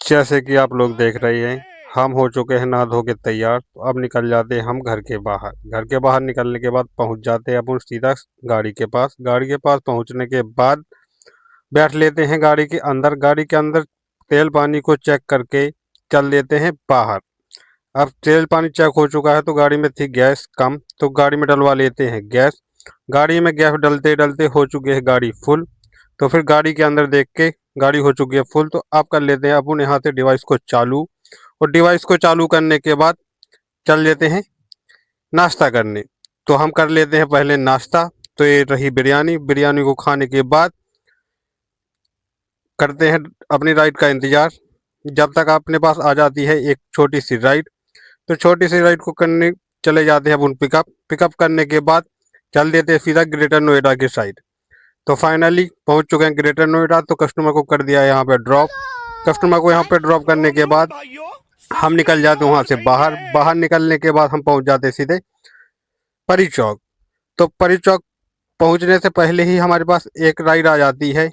जैसे कि आप लोग देख रहे हैं, हम हो चुके हैं नहा धो के तैयार। तो अब निकल जाते हैं हम घर के बाहर। घर के बाहर निकलने के बाद पहुंच जाते हैं अपन सीधा गाड़ी के पास। गाड़ी के पास पहुंचने के बाद बैठ लेते हैं गाड़ी के अंदर। गाड़ी के अंदर तेल पानी को चेक करके चल देते हैं बाहर। अब तेल पानी चेक हो चुका है तो गाड़ी में थी गैस कम, तो गाड़ी में डलवा लेते हैं गैस। गाड़ी में गैस डलते डलते हो चुकी है गाड़ी फुल। तो फिर गाड़ी के अंदर देख के गाड़ी हो चुकी है फुल, तो आप कर लेते हैं अपन यहाँ से डिवाइस को चालू। और डिवाइस को चालू करने के बाद चल लेते हैं नाश्ता करने। तो हम कर लेते हैं पहले नाश्ता। तो ये रही बिरयानी। बिरयानी को खाने के बाद करते हैं अपनी राइड का इंतज़ार, जब तक अपने पास आ जाती है एक छोटी सी राइड। तो छोटी सी राइड को करने चले जाते हैं अपन पिकअप। पिकअप करने के बाद चल देते हैं सीधा ग्रेटर नोएडा की साइड। तो फाइनली पहुंच चुके हैं ग्रेटर नोएडा। तो कस्टमर को कर दिया यहाँ पे ड्रॉप। कस्टमर को यहाँ पे ड्रॉप करने के बाद हम निकल जाते हैं वहाँ से बाहर। बाहर निकलने के बाद हम पहुँच जाते सीधे परी चौक। तो परी चौक पहुँचने से पहले ही हमारे पास एक राइड आ जाती है,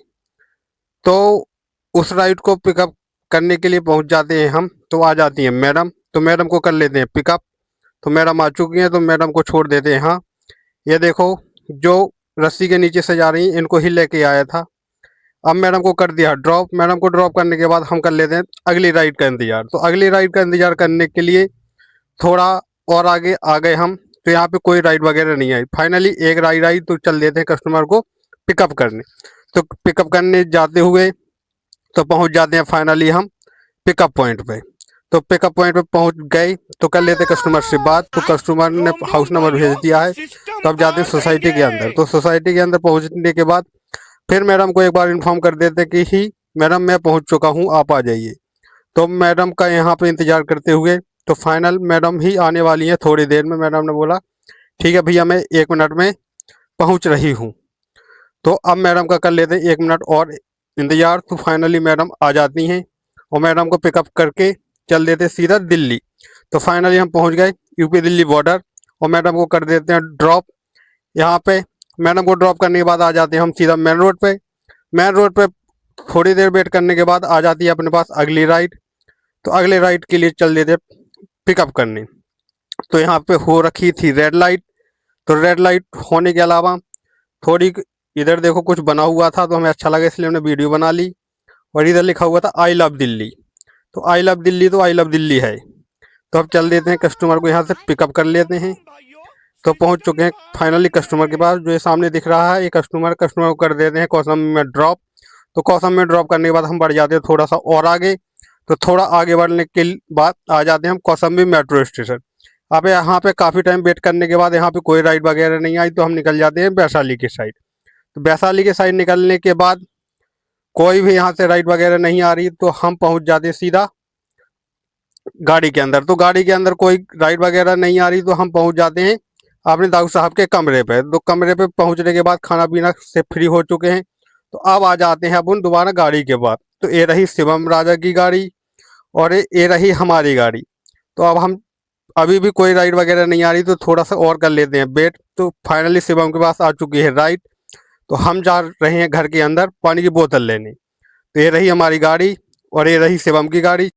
तो उस राइड को पिकअप करने के लिए पहुँच जाते हैं हम। तो आ जाती हैं मैडम, तो मैडम को कर लेते हैं पिकअप। तो मैडम आ चुकी हैं, तो मैडम को छोड़ देते हैं। हाँ, ये देखो जो रस्सी के नीचे से जा रही हैं इनको ही लेके आया था। अब मैडम को कर दिया ड्रॉप। मैडम को ड्रॉप करने के बाद हम कर लेते हैं अगली राइड का इंतज़ार। तो अगली राइड का इंतज़ार करने के लिए थोड़ा और आगे आ गए हम। तो यहाँ पे कोई राइड वगैरह नहीं आई। फाइनली एक राइड आई, तो चल देते हैं कस्टमर को पिकअप करने। तो पिकअप करने जाते हुए तो पहुँच जाते हैं फाइनली हम पिकअप पॉइंट पे। तो पिकअप पॉइंट पे पहुँच गए तो कर लेते कस्टमर से बात। तो कस्टमर ने हाउस नंबर भेज दिया है। तो अब जाते हैं सोसाइटी के अंदर। तो सोसाइटी के अंदर पहुँचने के बाद फिर मैडम को एक बार इन्फॉर्म कर देते कि ही मैडम मैं पहुँच चुका हूँ, आप आ जाइए। तो मैडम का यहाँ पे इंतज़ार करते हुए तो फाइनल मैडम ही आने वाली हैं थोड़ी देर में। मैडम ने बोला ठीक है भैया, मैं 1 मिनट में पहुँच रही हूँ। तो अब मैडम का कर लेते हैं 1 मिनट और इंतज़ार। तो फाइनली मैडम आ जाती हैं और मैडम को पिकअप करके चल देते सीधा दिल्ली। तो फाइनली हम पहुंच गए यूपी दिल्ली बॉर्डर और मैडम को कर देते हैं ड्रॉप यहाँ पे। मैडम को ड्रॉप करने के बाद आ जाते हैं हम सीधा मेन रोड पे। मेन रोड पे थोड़ी देर वेट करने के बाद आ जाती है अपने पास अगली राइड। तो अगले राइड के लिए चल देते पिकअप करने। तो यहाँ पे हो रखी थी रेड लाइट। तो रेड लाइट होने के अलावा थोड़ी इधर देखो कुछ बना हुआ था, तो हमें अच्छा लगा इसलिए हमने वीडियो बना ली। और इधर लिखा हुआ था आई लव दिल्ली। तो आई लव दिल्ली तो आई लव दिल्ली है। तो अब चल देते हैं कस्टमर को यहाँ से पिकअप कर लेते हैं। तो पहुँच चुके हैं फाइनली कस्टमर के पास। जो ये सामने दिख रहा है ये कस्टमर को कर देते हैं कौसंबी में ड्रॉप। तो कौसंबी में ड्रॉप करने के बाद हम बढ़ जाते हैं थोड़ा सा और आगे। तो थोड़ा आगे बढ़ने के बाद आ जाते हैं हम कौसंबी मेट्रो स्टेशन। अब यहाँ पे काफ़ी टाइम वेट करने के बाद यहाँ पे कोई राइड वगैरह नहीं आई, तो हम निकल जाते हैं वैशाली की साइड। तो वैशाली की साइड निकलने के बाद कोई भी यहाँ से राइड वगैरह नहीं आ रही, तो हम पहुँच जाते हैं सीधा गाड़ी के अंदर। तो गाड़ी के अंदर कोई राइड वगैरह नहीं आ रही, तो हम पहुँच जाते हैं अपने दाऊ साहब के कमरे पे। तो कमरे पे पहुँचने के बाद खाना पीना से फ्री हो चुके हैं। तो अब आ जाते हैं अपन दोबारा गाड़ी के बाद। तो ये रही शिवम राजा की गाड़ी और ये रही हमारी गाड़ी। तो अब हम अभी भी कोई राइड वगैरह नहीं आ रही, तो थोड़ा सा और कर लेते हैं वेट। तो फाइनली शिवम के पास आ चुकी है राइड। तो हम जा रहे हैं घर के अंदर पानी की बोतल लेने। तो ये रही हमारी गाड़ी और ये रही शिवम की गाड़ी।